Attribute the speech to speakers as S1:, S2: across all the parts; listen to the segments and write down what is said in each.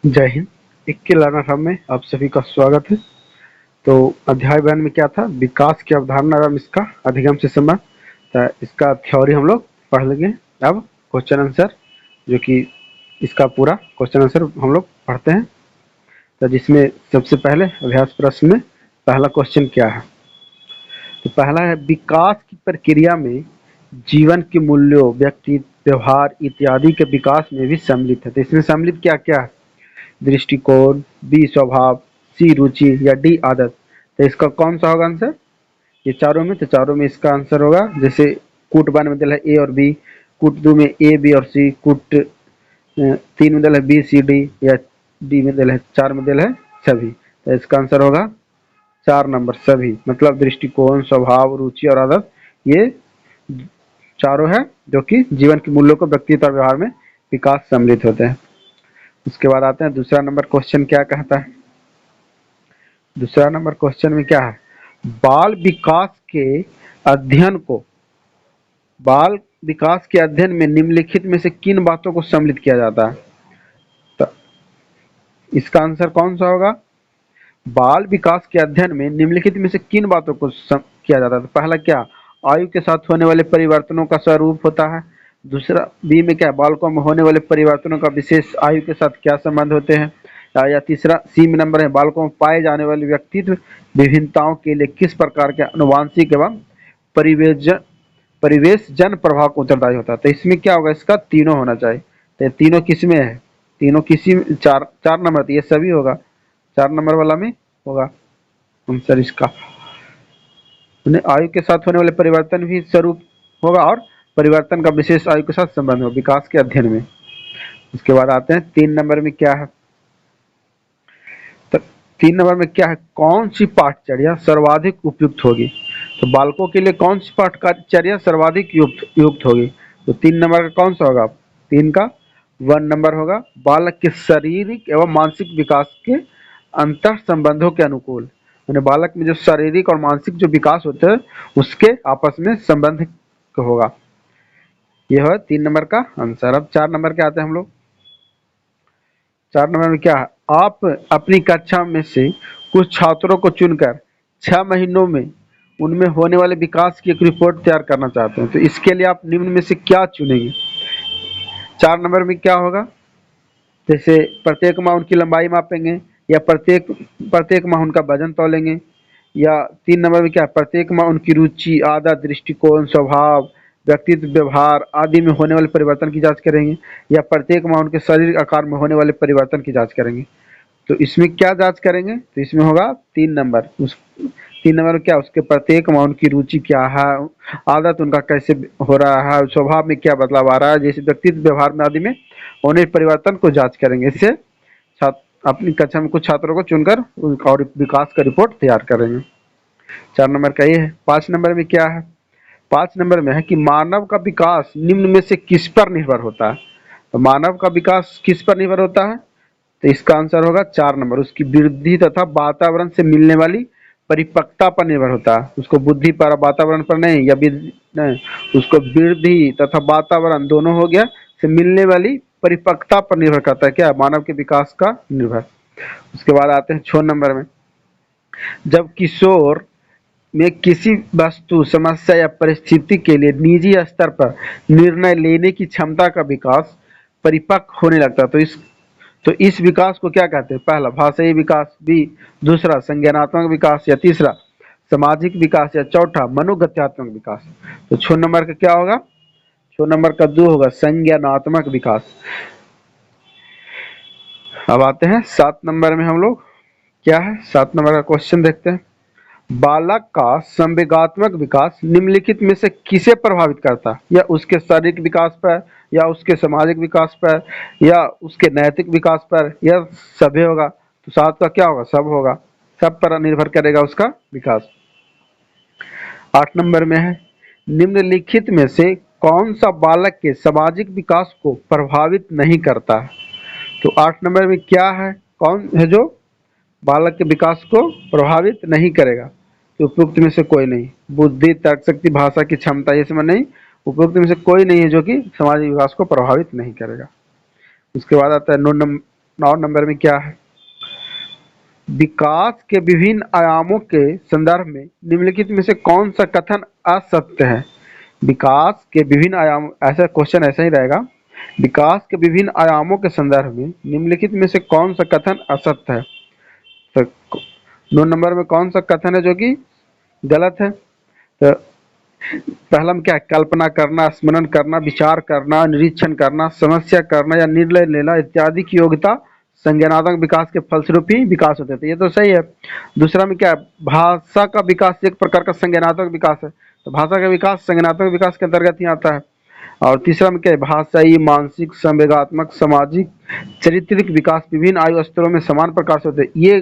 S1: जय Hind. 21 learner hub में आप सभी का स्वागत है। तो अध्याय बयान में क्या था, विकास की अवधारणा एवं इसका अधिगम से संबंध। तो इसका थ्योरी हम लोग पढ़ लेंगे। अब क्वेश्चन आंसर, जो कि इसका पूरा क्वेश्चन आंसर हम लोग पढ़ते हैं। तो जिसमें सबसे पहले अभ्यास प्रश्न में पहला क्वेश्चन क्या है, तो पहला है विकास की प्रक्रिया में जीवन के मूल्यों, व्यक्ति, व्यवहार इत्यादि के विकास में भी सम्मिलित है। तो इसमें सम्मिलित क्या क्या है? दृष्टिकोण, बी स्वभाव, सी रुचि या डी आदत। तो इसका कौन सा होगा आंसर? ये चारों में, तो चारों में इसका आंसर होगा। जैसे कूट वन में दिल है ए और बी, कूट दो में ए बी और सी, कूट तीन में दिल है बी सी डी, या डी में दिल है, चार में दिल है सभी। तो इसका आंसर होगा 4 नंबर सभी, मतलब दृष्टिकोण, स्वभाव, रुचि और आदत, ये चारों है जो कि जीवन के मूल्यों को व्यक्तित्व और व्यवहार में विकास सम्मिलित होते हैं। उसके बाद आते हैं दूसरा नंबर क्वेश्चन क्या कहता है। दूसरा नंबर क्वेश्चन में क्या है, बाल विकास के अध्ययन को, बाल विकास के अध्ययन में निम्नलिखित में से किन बातों को सम्मिलित किया जाता है? तो इसका आंसर कौन सा होगा? बाल विकास के अध्ययन में निम्नलिखित में से किन बातों को किया जाता है? तो पहला क्या, आयु के साथ होने वाले परिवर्तनों का स्वरूप होता है। दूसरा बी में क्या, बालकों में होने वाले परिवर्तनों का विशेष आयु के साथ क्या संबंध होते हैं। या तीसरा सी में नंबर है, बालकों में पाए जाने वाली व्यक्तित्व विभिन्नताओं के लिए किस प्रकार के अनुवांशिक एवं परिवेश परिवेश जन प्रभाव को उत्तरदायी होता है। तो इसमें क्या होगा, इसका तीनों होना चाहिए। तो तीनों किस में है? तीनों किसी चार चार नंबर, तो ये सभी होगा, 4 नंबर वाला में होगा आंसर इसका। आयु के साथ होने वाले परिवर्तन भी स्वरूप होगा और परिवर्तन का विशेष आयु के साथ संबंध हो विकास के अध्ययन में। उसके बाद आते हैं 3 नंबर में क्या है। तो 3 नंबर में क्या है, कौन सी पाठचर्या सर्वाधिक उपयुक्त होगी? तो बालकों के लिए कौन सी पाठचर्या सर्वाधिक उपयुक्त होगी? तो 3 नंबर का कौन सा होगा? 3 का 1 नंबर होगा, बालक के शारीरिक एवं मानसिक विकास के अंतर संबंधों के अनुकूल। मैंने बालक में जो शारीरिक और मानसिक जो विकास होते हैं उसके आपस में संबंध होगा। यह है 3 नंबर का आंसर। अब 4 नंबर के आते हैं हम लोग। 4 नंबर में क्या है, आप अपनी कक्षा में से कुछ छात्रों को चुनकर 6 महीनों में उनमें होने वाले विकास की एक रिपोर्ट तैयार करना चाहते हैं। तो इसके लिए आप निम्न में से क्या चुनेंगे? 4 नंबर में क्या होगा, जैसे प्रत्येक माह उनकी लंबाई मापेंगे, या प्रत्येक प्रत्येक माह उनका वजन तौलेंगे, या 3 नंबर में क्या, प्रत्येक माह उनकी रुचि, आदत, दृष्टिकोण, स्वभाव, व्यक्तित्व, व्यवहार आदि में होने वाले परिवर्तन की जांच करेंगे, या प्रत्येक माह उनके शरीर आकार में होने वाले परिवर्तन की जांच करेंगे। तो इसमें क्या जांच करेंगे? तो इसमें होगा 3 नंबर। उस 3 नंबर में क्या, उसके प्रत्येक माह उनकी रुचि क्या है, आदत उनका कैसे हो रहा है, स्वभाव में क्या बदलाव आ रहा है, जैसे व्यक्तित्व, व्यवहार में आदि में होने परिवर्तन को जांच करेंगे। इससे छात्र अपनी कक्षा में कुछ छात्रों को चुनकर उनका और विकास का रिपोर्ट तैयार करेंगे। 4 नंबर का ये है। 5 नंबर में क्या है, 5 नंबर में है कि मानव का विकास निम्न में से किस पर निर्भर होता है? तो मानव का विकास किस पर निर्भर होता है? तो इसका आंसर होगा 4 नंबर, उसकी वृद्धि तथा वातावरण से मिलने वाली परिपक्वता पर निर्भर होता है। उसको बुद्धि पर, वातावरण पर नहीं, या नहीं, उसको वृद्धि तथा वातावरण दोनों हो गया से मिलने वाली परिपक्वता पर निर्भर करता है, क्या मानव के विकास का निर्भर। उसके बाद आते हैं 6 नंबर में, जब किशोर में किसी वस्तु, समस्या या परिस्थिति के लिए निजी स्तर पर निर्णय लेने की क्षमता का विकास परिपक्व होने लगता है। तो इस विकास को क्या कहते हैं? पहला भाषाई विकास, बी दूसरा संज्ञानात्मक विकास, या तीसरा सामाजिक विकास, या चौथा मनोगत्यात्मक विकास। तो 6 नंबर का क्या होगा? 6 नंबर का 2 होगा, संज्ञानात्मक विकास। अब आते हैं 7 नंबर में हम लोग, क्या है 7 नंबर का क्वेश्चन देखते हैं। बालक का संवेगात्मक विकास निम्नलिखित में से किसे प्रभावित करता है? या उसके शारीरिक विकास पर, या उसके सामाजिक विकास पर, या उसके नैतिक विकास पर, या सभी होगा? तो 7 का क्या होगा? सब होगा, सब पर निर्भर करेगा उसका विकास। 8 नंबर में है, निम्नलिखित में से कौन सा बालक के सामाजिक विकास को प्रभावित नहीं करता है? तो 8 नंबर में क्या है, कौन है जो बालक के विकास को प्रभावित नहीं करेगा? तो उपयुक्त में से कोई नहीं। बुद्धि, तर्क शक्ति, भाषा की क्षमता, ये सब नहीं, उपयुक्त में से कोई नहीं है जो कि सामाजिक विकास को प्रभावित नहीं करेगा। उसके बाद आता है 9 नंबर में क्या है? विकास के विभिन्न आयामों के संदर्भ में निम्नलिखित में से कौन सा कथन असत्य है? विकास के विभिन्न आयाम, ऐसा क्वेश्चन ऐसा ही रहेगा। विकास के विभिन्न आयामों के संदर्भ में निम्नलिखित में से कौन सा कथन असत्य है? तो 9 नंबर में कौन सा कथन है जो कि गलत है? तो पहला में क्या है? कल्पना करना, स्मरण करना, विचार करना, निरीक्षण करना, समस्या करना या निर्णय लेना इत्यादि की योग्यता संज्ञानात्मक विकास के फलस्वरूप ही विकास होते थे। ये तो सही है। दूसरा में क्या है? भाषा का विकास एक प्रकार का संज्ञानात्मक विकास है, तो भाषा का विकास संज्ञानात्मक विकास के अंतर्गत ही आता है। और तीसरा में क्या है? भाषाई, मानसिक, संवेगात्मक, सामाजिक, चारित्रिक विकास विभिन्न आयु स्तरों में समान प्रकार से होते हैं। ये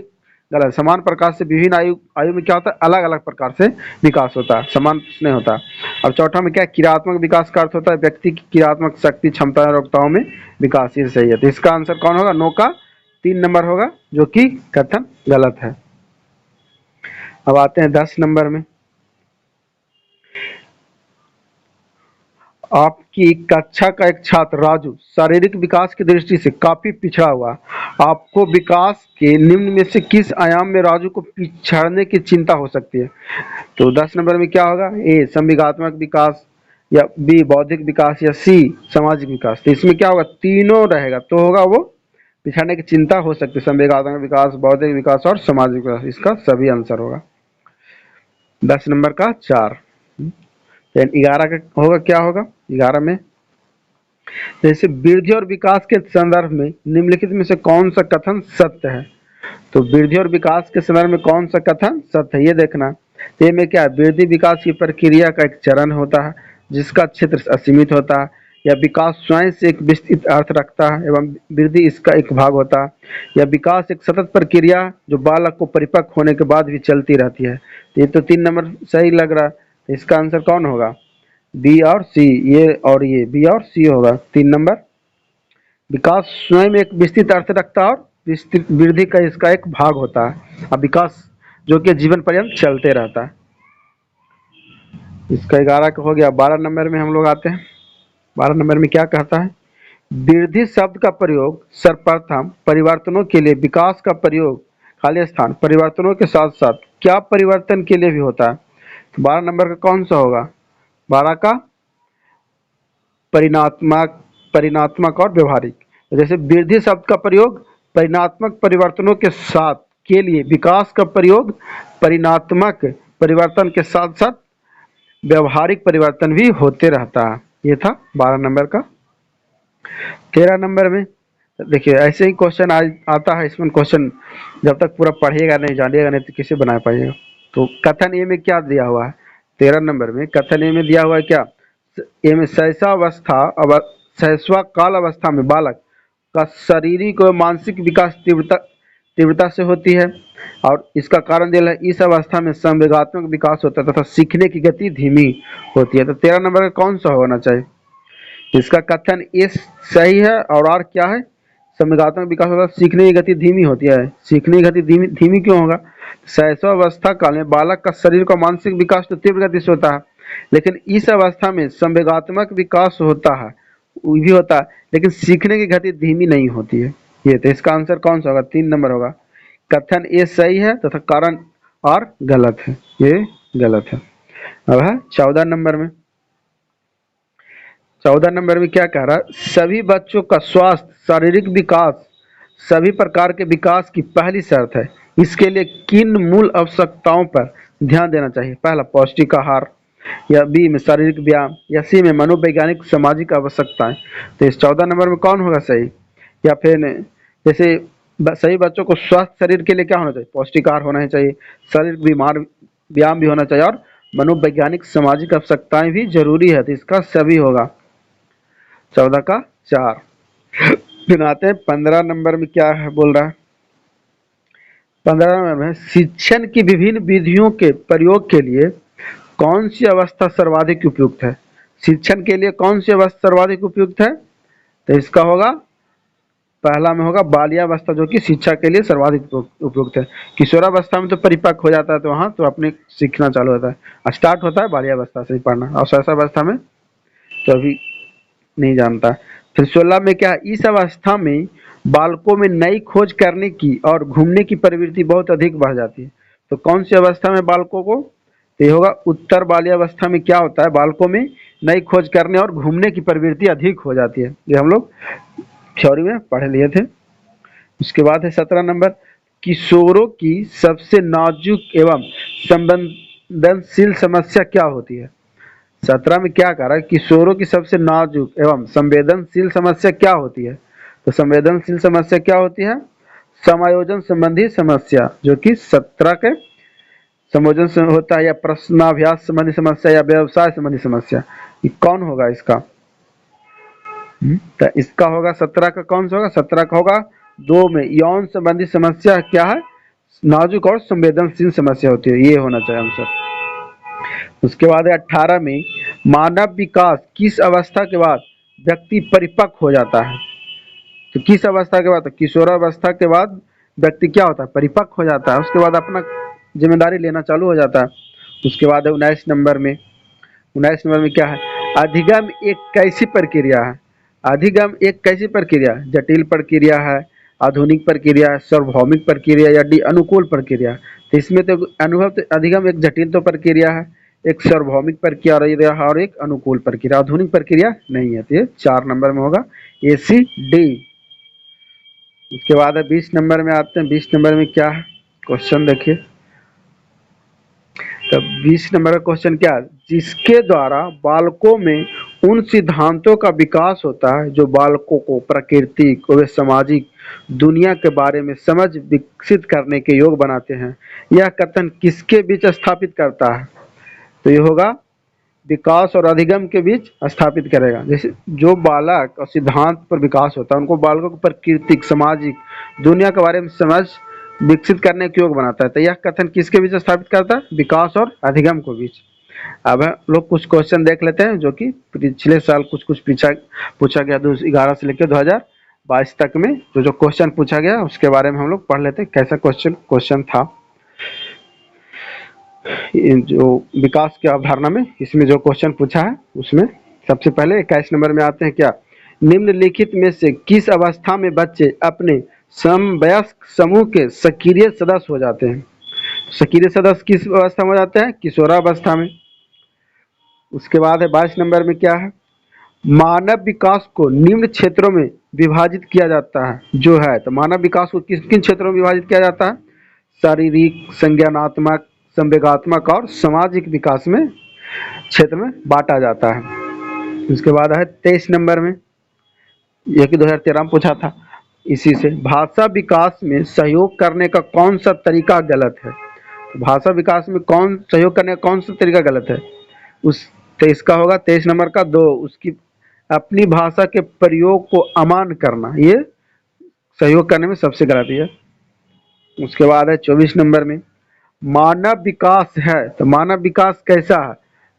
S1: गलत। समान प्रकार से विभिन्न आयु आयु में क्या होता है? अलग अलग प्रकार से विकास होता है, समान नहीं होता। अब चौथा में क्या है? क्रियात्मक विकास का अर्थ होता है व्यक्ति की क्रियात्मक शक्ति, क्षमता और योग्यताओं में विकास। ये सही है। तो इसका आंसर कौन होगा? 9 का 3 नंबर होगा, जो कि कथन गलत है। अब आते हैं 10 नंबर में। आपकी कक्षा का एक छात्र राजू शारीरिक विकास की दृष्टि से काफी पिछड़ा हुआ। आपको विकास के निम्न में से किस आयाम में राजू को पिछड़ने की चिंता हो सकती है? तो 10 नंबर में क्या होगा? ए संवेगात्मक विकास, या बी बौद्धिक विकास, या सी सामाजिक विकास। तो इसमें क्या होगा? तीनों रहेगा, तो होगा वो पिछड़ने की चिंता हो सकती है। संवेगात्मक विकास, बौद्धिक विकास और सामाजिक विकास, इसका सभी आंसर होगा। 10 नंबर का 4। 11 का होगा, क्या होगा 11 में? जैसे वृद्धि और विकास के संदर्भ में निम्नलिखित में से कौन सा कथन सत्य है? तो वृद्धि और विकास के संदर्भ में कौन सा कथन सत्य है, ये देखना। तो ये में क्या है? वृद्धि विकास की प्रक्रिया का एक चरण होता है जिसका क्षेत्र असीमित होता है, या विकास स्वयं से एक विस्तृत अर्थ रखता है एवं वृद्धि इसका एक भाग होता है, या विकास एक सतत प्रक्रिया जो बालक को परिपक्व होने के बाद भी चलती रहती है। तो ये तो 3 नंबर सही लग रहा है। तो इसका आंसर कौन होगा? बी और सी। ये और ये बी और सी होगा 3 नंबर। विकास स्वयं एक विस्तृत अर्थ रखता है और विस्तृत वृद्धि का इसका एक भाग होता है। अब विकास जो कि जीवन पर्यंत चलते रहता है। इसका 11 का हो गया। 12 नंबर में हम लोग आते हैं। 12 नंबर में क्या कहता है? वृद्धि शब्द का प्रयोग सर्वप्रथम परिवर्तनों के लिए, विकास का प्रयोग खाली स्थान परिवर्तनों के साथ साथ क्या परिवर्तन के लिए भी होता है? तो 12 नंबर का कौन सा होगा? 12 का परिणात्मक, परिणात्मक और व्यवहारिक। जैसे वृद्धि शब्द का प्रयोग परिणात्मक परिवर्तनों के साथ के लिए, विकास का प्रयोग परिणात्मक परिवर्तन के साथ साथ व्यवहारिक परिवर्तन भी होते रहता है। ये था 12 नंबर का। 13 नंबर में देखिए ऐसे ही क्वेश्चन आता है। इसमें क्वेश्चन जब तक पूरा पढ़िएगा नहीं, जानिएगा नहीं, तो कैसे बना पाइएगा। तो कथन ए में क्या दिया हुआ है? 13 नंबर में कथन ए में दिया हुआ है क्या? ए में शैशवा काल अवस्था में बालक का शारीरिक और मानसिक विकास तीव्रता तीव्रता से होती है, और इसका कारण दिया है इस अवस्था में संवेगात्मक विकास होता है तथा सीखने की गति धीमी होती है। तो 13 नंबर का कौन सा होना चाहिए? इसका कथन ए सही है, और आर क्या है? संवेगात्मक विकास होता है, सीखने की गति धीमी होती है। सीखने की गति धीमी धीमी क्यों होगा? शैशवावस्था काल में बालक का शरीर का मानसिक विकास तो तीव्र गति से होता है, लेकिन इस अवस्था में संवेगात्मक विकास होता है, वो भी होता है, लेकिन सीखने की गति धीमी नहीं होती है। ये तो इसका आंसर कौन सा होगा? 3 नंबर होगा। कथन ए सही है तथा कारण आर गलत है। ये गलत है। अब है 14 नंबर में। 14 नंबर में क्या कह रहा है? सभी बच्चों का स्वास्थ्य, शारीरिक विकास सभी प्रकार के विकास की पहली शर्त है। इसके लिए किन मूल आवश्यकताओं पर ध्यान देना चाहिए? पहला पौष्टिक आहार, या बी में शारीरिक व्यायाम, या सी में मनोवैज्ञानिक सामाजिक आवश्यकताएं। तो इस 14 नंबर में कौन होगा सही? या फिर जैसे सही बच्चों को स्वस्थ शरीर के लिए क्या होना चाहिए? पौष्टिक आहार होना ही चाहिए, शारीरिक बीमार व्यायाम भी होना चाहिए, और मनोवैज्ञानिक सामाजिक आवश्यकताएं भी जरूरी है। तो इसका सभी होगा 14 का 4। फिर आते हैं 15 नंबर में क्या है बोल रहा है? 15 नंबर में शिक्षण की विभिन्न विधियों के प्रयोग के लिए कौन सी अवस्था सर्वाधिक उपयुक्त है? शिक्षण के लिए कौन सी अवस्था सर्वाधिक उपयुक्त है? तो इसका होगा पहला में होगा बाल्यावस्था, जो कि शिक्षा के लिए सर्वाधिक उपयुक्त है। किशोरावस्था में तो परिपक्व हो जाता है, तो वहाँ तो अपने सीखना चालू होता है। स्टार्ट होता है बाल्यावस्था से ही पढ़ना, और शैशवावस्था में तो अभी नहीं जानता। फिर 16 में क्या है? इस अवस्था में बालकों में नई खोज करने की और घूमने की प्रवृत्ति बहुत अधिक बढ़ जाती है। तो कौन सी अवस्था में बालकों को, तो ये होगा उत्तर बाल्यावस्था में क्या होता है, बालकों में नई खोज करने और घूमने की प्रवृत्ति अधिक हो जाती है। ये हम लोग थ्योरी में पढ़ लिए थे। उसके बाद है 17 नंबर, किशोरों की सबसे नाजुक एवं संवेदनशील समस्या क्या होती है। 17 में क्या कह रहा है, किशोरों की सबसे नाजुक एवं संवेदनशील समस्या क्या होती है। तो संवेदनशील समस्या क्या होती है, समायोजन संबंधी समस्या, जो कि 17 के समायोजन से होता है, या प्रश्नाभ्यास संबंधी समस्या, या व्यवसाय संबंधी समस्या। ये कौन होगा इसका, तो इसका होगा 17 का, कौन सा होगा, 17 का होगा 2 में, यौन संबंधी समस्या क्या है, नाजुक और संवेदनशील समस्या होती है, ये होना चाहिए आंसर। उसके बाद है 18 में, मानव विकास किस अवस्था के बाद व्यक्ति परिपक्व हो जाता है। तो किस अवस्था के बाद, तो किशोरावस्था के बाद व्यक्ति क्या होता है, परिपक्व हो जाता है, उसके बाद अपना जिम्मेदारी लेना चालू हो जाता है। उसके बाद है 19 नंबर में, 19 नंबर में क्या है, अधिगम एक कैसी प्रक्रिया है। अधिगम एक कैसी प्रक्रिया, जटिल प्रक्रिया है, आधुनिक प्रक्रिया है, सार्वभौमिक प्रक्रिया, या डी अनुकूल प्रक्रिया। तो इसमें तो अनुभव, तो अधिगम एक जटिल तो प्रक्रिया है, एक सार्वभौमिक प्रक्रिया और एक अनुकूल प्रक्रिया, आधुनिक प्रक्रिया नहीं है। तो ये 4 नंबर में होगा, ए सी डी। उसके बाद है 20 नंबर में आते हैं। 20 नंबर में क्या है, क्वेश्चन देखिए। तो 20 नंबर का क्वेश्चन क्या है, जिसके द्वारा बालकों में उन सिद्धांतों का विकास होता है जो बालकों को प्राकृतिक व सामाजिक दुनिया के बारे में समझ विकसित करने के योग बनाते हैं, यह कथन किसके बीच स्थापित करता है। तो ये होगा विकास और अधिगम के बीच स्थापित करेगा। जैसे जो बालक और सिद्धांत पर विकास होता है, उनको बालकों को प्राकृतिक सामाजिक दुनिया के बारे में समझ विकसित करने के योग बनाता है। तो यह कथन किसके बीच स्थापित करता है, विकास और अधिगम के बीच। अब लोग कुछ क्वेश्चन देख लेते हैं जो कि पिछले साल कुछ कुछ पूछा गया, 2011 से लेकर 2022 तक में जो जो क्वेश्चन पूछा गया उसके बारे में हम लोग पढ़ लेते हैं, कैसा क्वेश्चन था। जो विकास की अवधारणा में इसमें जो क्वेश्चन पूछा है उसमें सबसे पहले 21 नंबर में आते हैं, क्या, निम्नलिखित में से किस अवस्था में बच्चे अपने समवयस्क समूह के सक्रिय सदस्य हो जाते हैं। सक्रिय सदस्य किस अवस्था में हो जाते हैं, किशोरावस्था में। उसके बाद है 22 नंबर में क्या है, मानव विकास को निम्न क्षेत्रों में विभाजित किया जाता है जो है। तो मानव विकास को किन किन क्षेत्रों में विभाजित किया जाता है, शारीरिक, संज्ञानात्मक, संवेगात्मक और सामाजिक विकास में क्षेत्र में बांटा जाता है। उसके बाद है 23 नंबर में, यह कि 2013 में पूछा था इसी से, भाषा विकास में सहयोग करने का कौन सा तरीका गलत है। तो भाषा विकास में कौन सहयोग करने का कौन सा तरीका गलत है, उस 23 का होगा 23 नंबर का 2, उसकी अपनी भाषा के प्रयोग को अमान्य करना, ये सहयोग करने में सबसे गलत है। उसके बाद है 24 नंबर में, मानव विकास है तो मानव विकास कैसा है,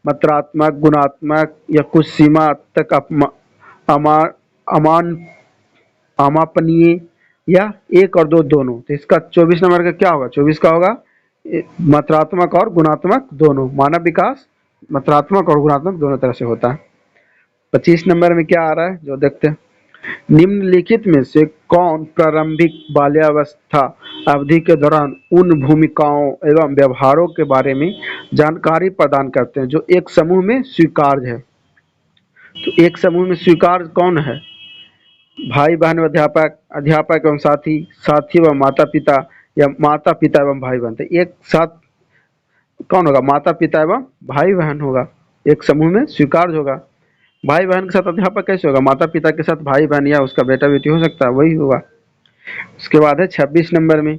S1: मात्रात्मक, गुणात्मक, या कुछ सीमा तक अमान अमापनीय, या 1 और 2 दोनों। तो इसका 24 नंबर का क्या होगा, 24 का होगा मात्रात्मक और गुणात्मक दोनों। मानव विकास मात्रात्मक और गुणात्मक दोनों तरह से होता है। 25 नंबर में क्या आ रहा है जो देखते हैं, निम्नलिखित में से कौन प्रारंभिक बाल्यावस्था अवधि के दौरान उन भूमिकाओं एवं व्यवहारों के बारे में जानकारी प्रदान करते हैं जो एक समूह में स्वीकार्य है। तो एक समूह में स्वीकार्य कौन है, भाई बहन अध्यापक, अध्यापक एवं साथी, साथी एवं माता पिता, या माता पिता एवं भाई बहन। तो एक साथ कौन होगा, माता पिता एवं भाई बहन होगा, एक समूह में स्वीकार्य होगा। भाई बहन के साथ अध्यापक कैसे होगा, माता पिता के साथ भाई बहन या उसका बेटा बेटी हो सकता है, वही होगा। उसके बाद है 26 नंबर में,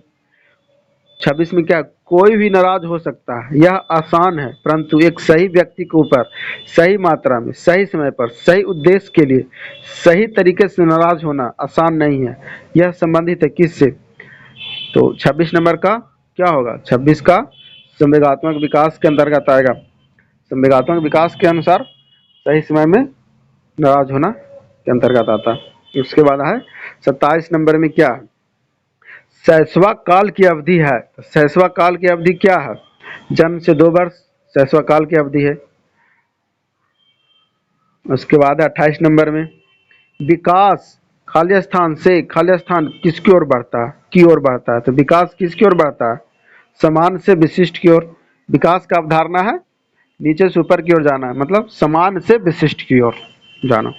S1: 26 में क्या, कोई भी नाराज हो सकता है, यह आसान है, परंतु एक सही व्यक्ति के ऊपर सही मात्रा में सही समय पर सही उद्देश्य के लिए सही तरीके से नाराज होना आसान नहीं है। यह संबंधित है किससे, तो 26 नंबर का क्या होगा, 26 का संवेगात्मक विकास के अंतर्गत आएगा। संवेगात्मक विकास के अनुसार सही समय में नाराज होना के अंतर्गत आता है। उसके बाद है 27 नंबर में क्या है, शैशवा काल की अवधि है। शैशवा काल की अवधि क्या है, जन्म से 2 वर्ष शैशवा काल की अवधि है। उसके बाद 28 नंबर में, विकास खाली स्थान से खाली स्थान किसकी ओर बढ़ता है? की ओर बढ़ता है। तो विकास किसकी ओर बढ़ता है? समान से विशिष्ट की ओर। विकास का अवधारणा है नीचे से ऊपर की ओर जाना है, मतलब समान से विशिष्ट की ओर जाना।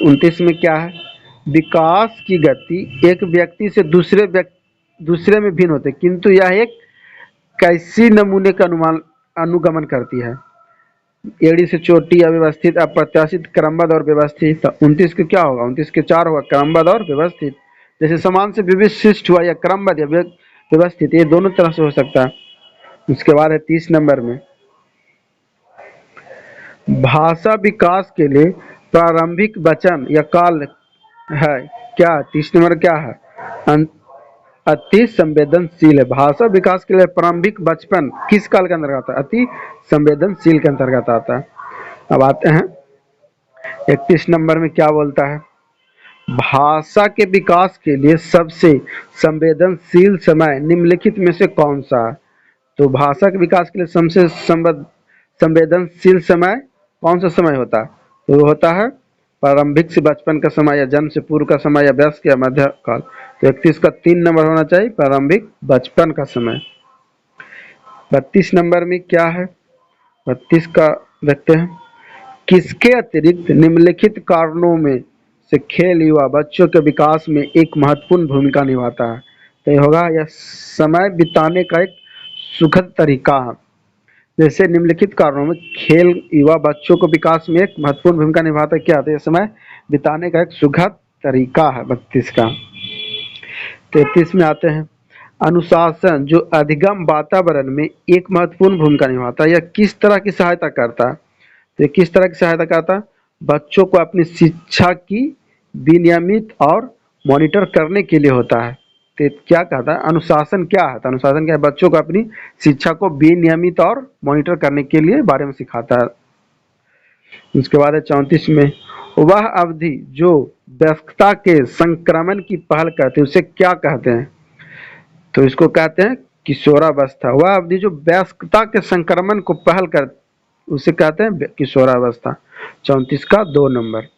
S1: 29 में क्या है? विकास की गति एक व्यक्ति से दूसरे में भिन्न होते, किंतु यह एक कैसी नमूने का अनुगमन करती है? एड़ी से चोटी, अव्यवस्थित, अप्रत्याशित, क्रमबद्ध और व्यवस्थित। तो 29 के क्या होगा? 29 के 4 होगा, क्रमबद्ध और व्यवस्थित। जैसे समान से विशिष्ट हुआ या क्रमबद्ध या व्यवस्थित, ये दोनों तरह से हो सकता है। उसके बाद है 30 नंबर में, भाषा विकास के लिए प्रारंभिक वचन या काल है क्या? 30 नंबर क्या है? अति संवेदनशील है। भाषा विकास के लिए प्रारंभिक बचपन किस काल के अंतर्गत आता है? अति संवेदनशील के अंतर्गत आता है। अब आते हैं 31 नंबर में, क्या बोलता है? भाषा के विकास के लिए सबसे संवेदनशील समय निम्नलिखित में से कौन सा है? तो भाषा के विकास के लिए सबसे संवेदनशील समय कौन सा समय होता है? तो वो होता है प्रारंभिक से बचपन का समय, या जन्म से पूर्व का समय, या वयस्क या मध्य काल। तो 31 का 3 नंबर होना चाहिए, प्रारंभिक बचपन का समय। 32 नंबर में क्या है? 32 का देखते हैं, किसके अतिरिक्त निम्नलिखित कारणों में से खेल युवा बच्चों के विकास में एक महत्वपूर्ण भूमिका निभाता है? तो ये होगा, यह समय बिताने का एक सुखद तरीका है। जैसे निम्नलिखित कारणों में खेल युवा बच्चों को विकास में एक महत्वपूर्ण भूमिका निभाता है, क्या? तो यह समय बिताने का एक सुखद तरीका है 32 का। 33 में आते हैं, अनुशासन जो अधिगम वातावरण में एक महत्वपूर्ण भूमिका निभाता है, यह किस तरह की सहायता करता है? तो किस तरह की सहायता करता है? बच्चों को अपनी शिक्षा की विनियमित और मॉनिटर करने के लिए होता है। तो क्या कहता है? अनुशासन क्या है? तो अनुशासन क्या है? बच्चों को अपनी शिक्षा को विनियमित और मॉनिटर करने के लिए बारे में सिखाता है। उसके बाद है 34 में, वह अवधि जो व्यस्तता के संक्रमण की पहल करते हैं उसे क्या कहते हैं? तो इसको कहते हैं किशोरावस्था। वह अवधि जो व्यस्तता के संक्रमण को पहल कर उसे कहते हैं किशोरावस्था। 34 का 2 नंबर।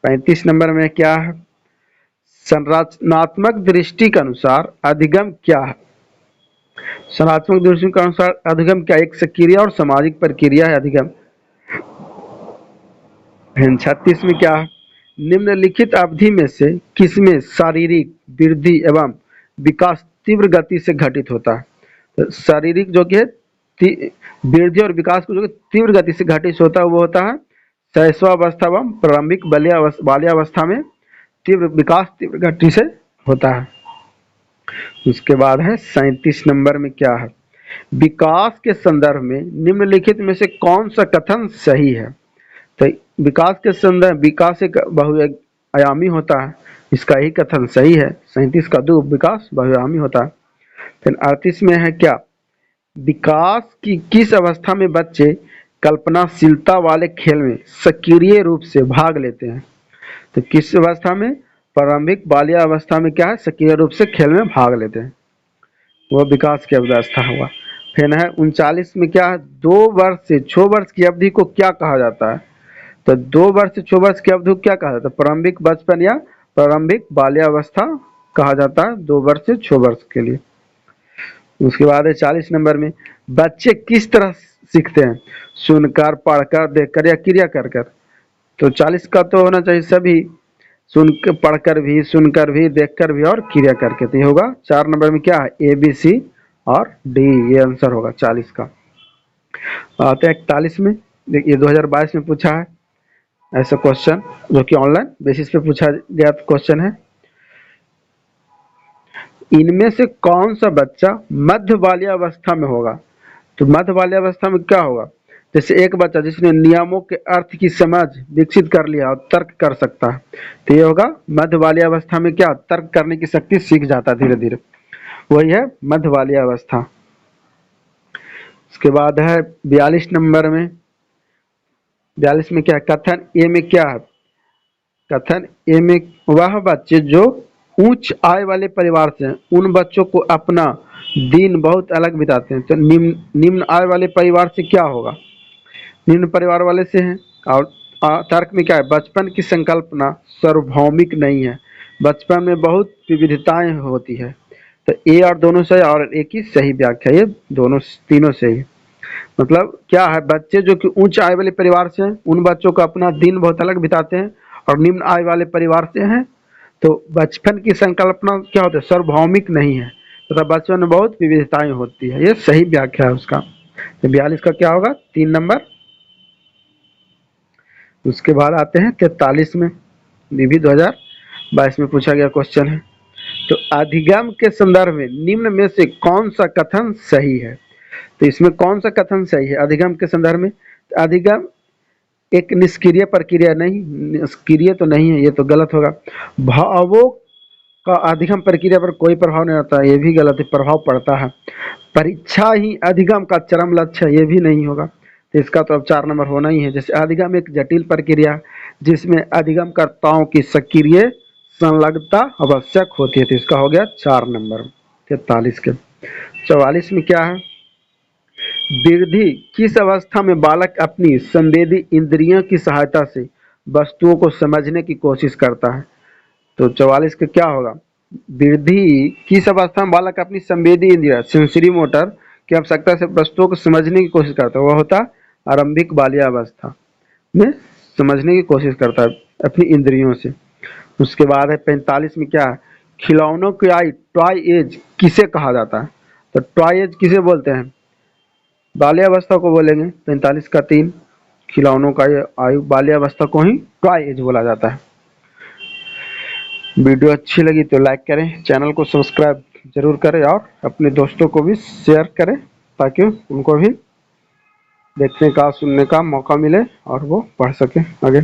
S1: 35 नंबर में क्या है? संरचनात्मक दृष्टि के अनुसार अधिगम क्या है? संरचनात्मक दृष्टि के अनुसार अधिगम क्या? एक सक्रिय और सामाजिक प्रक्रिया है अधिगम। 36 में क्या है? निम्नलिखित अवधि में से किसमें शारीरिक वृद्धि एवं विकास तीव्र गति से घटित होता है? तो शारीरिक जो कि है वृद्धि और विकास को जो तीव्र गति से घटित होता है वो होता है शैशवावस्था एवं प्रारंभिक बाल्यावस्था में तीव्र विकास तीव्र गति से होता है। उसके बाद है 37 नंबर में क्या है? विकास के संदर्भ में निम्नलिखित में से कौन सा कथन सही है? तो विकास के संदर्भ, विकास एक बहुआयामी होता है, इसका ही कथन सही है। 37 का 2, विकास बहुआयामी होता है। फिर 38 में है क्या? विकास की किस अवस्था में बच्चे कल्पनाशीलता वाले खेल में सक्रिय रूप से भाग लेते हैं? तो किस अवस्था में? प्रारंभिक बाल्यावस्था में क्या है? सक्रिय रूप से खेल में भाग लेते हैं, वह विकास की अवस्था हुआ। फिर है 39 में क्या है? 2 वर्ष से 6 वर्ष की अवधि को क्या कहा जाता है? तो 2 वर्ष से 6 वर्ष की अवधि को क्या कहा जाता है? प्रारंभिक बचपन या प्रारंभिक बाल्यावस्था कहा जाता है 2 वर्ष से 6 वर्ष के लिए। उसके बाद है 40 नंबर में, बच्चे किस तरह सीखते हैं? सुनकर, पढ़कर, देखकर या क्रिया कर कर? तो 40 का तो होना चाहिए सभी, सुनकर, पढ़कर भी, सुनकर भी, देखकर भी और क्रिया करके। तो ये होगा 4 नंबर में क्या है? ए बी सी और डी, ये आंसर होगा 40 का। आते हैं 41 में, देखिए 2022 में पूछा है ऐसा क्वेश्चन, जो कि ऑनलाइन बेसिस पे पूछा गया क्वेश्चन है। इनमें से कौन सा बच्चा मध्य बाल्यावस्था में होगा? तो मध्य बाल्यावस्था में क्या होगा? जैसे एक बच्चा जिसने नियमों के अर्थ की समझ विकसित कर लिया और तर्क कर सकता है, तो ये होगा मध्य बाल्यावस्था में क्या? तर्क करने की शक्ति सीख जाता है धीरे धीरे, वही है मध्य बाल्यावस्था। उसके बाद है 42 नंबर में, 42 में क्या? कथन ए में क्या है? कथन ए में, वह बच्चे जो उच्च आय वाले परिवार से हैं उन बच्चों को अपना दिन बहुत अलग बिताते हैं। तो निम्न आय वाले परिवार से क्या होगा? निम्न परिवार वाले से हैं, और तर्क में क्या है, बचपन की संकल्पना सार्वभौमिक नहीं है, बचपन में बहुत विविधताएं होती है। तो ए और दोनों सही और एक ही सही व्याख्या, ये दोनों तीनों सही। मतलब क्या है, बच्चे जो कि उच्च आय वाले परिवार से हैं उन बच्चों को अपना दिन बहुत अलग बिताते हैं, और निम्न आय वाले परिवार से हैं तो बचपन की संकल्पना क्या होती है, सार्वभौमिक नहीं है तथा बचपन में बहुत विविधताएं होती है, ये सही व्याख्या है उसका। तो 42 का क्या होगा, 3 नंबर। उसके बाद आते हैं 43 में, ये भी 2022 में पूछा गया क्वेश्चन है। तो अधिगम के संदर्भ में निम्न में से कौन सा कथन सही है। तो इसमें कौन सा कथन सही है अधिगम के संदर्भ में, तो अधिगम एक निष्क्रिय प्रक्रिया नहीं, निष्क्रिय तो नहीं है, ये तो गलत होगा। भावों का अधिगम प्रक्रिया पर कोई प्रभाव नहीं होता, ये भी गलत है, प्रभाव पड़ता है। परीक्षा ही अधिगम का चरम लक्ष्य है, ये भी नहीं होगा। तो इसका तो अब 4 नंबर होना ही है। जैसे अधिगम एक जटिल प्रक्रिया जिसमें अधिगमकर्ताओं की सक्रिय संलग्नता आवश्यक होती है, तो इसका हो गया 4 नंबर 43 के। 44 में क्या है, वृद्धि किस अवस्था में बालक अपनी संवेदी इंद्रियों की सहायता से वस्तुओं को समझने की कोशिश करता है। तो 44 का क्या होगा, वृद्धि किस अवस्था में बालक अपनी संवेदी इंद्रिय सेंसरी मोटर की आवश्यकता से वस्तुओं को समझने की कोशिश करता है, वह होता है आरंभिक बाल्यावस्था में समझने की कोशिश करता है अपनी इंद्रियों से। उसके बाद है 45 में क्या है, खिलौनों की आयु टॉय एज किसे कहा जाता है। तो टॉय एज किसे बोलते हैं, बाल्यावस्था को बोलेंगे। 45 का 3, खिलौनों का आयु बाल्यावस्था को ही टॉय एज बोला जाता है। वीडियो अच्छी लगी तो लाइक करें, चैनल को सब्सक्राइब जरूर करें और अपने दोस्तों को भी शेयर करें ताकि उनको भी देखने का सुनने का मौका मिले और वो पढ़ सकें आगे।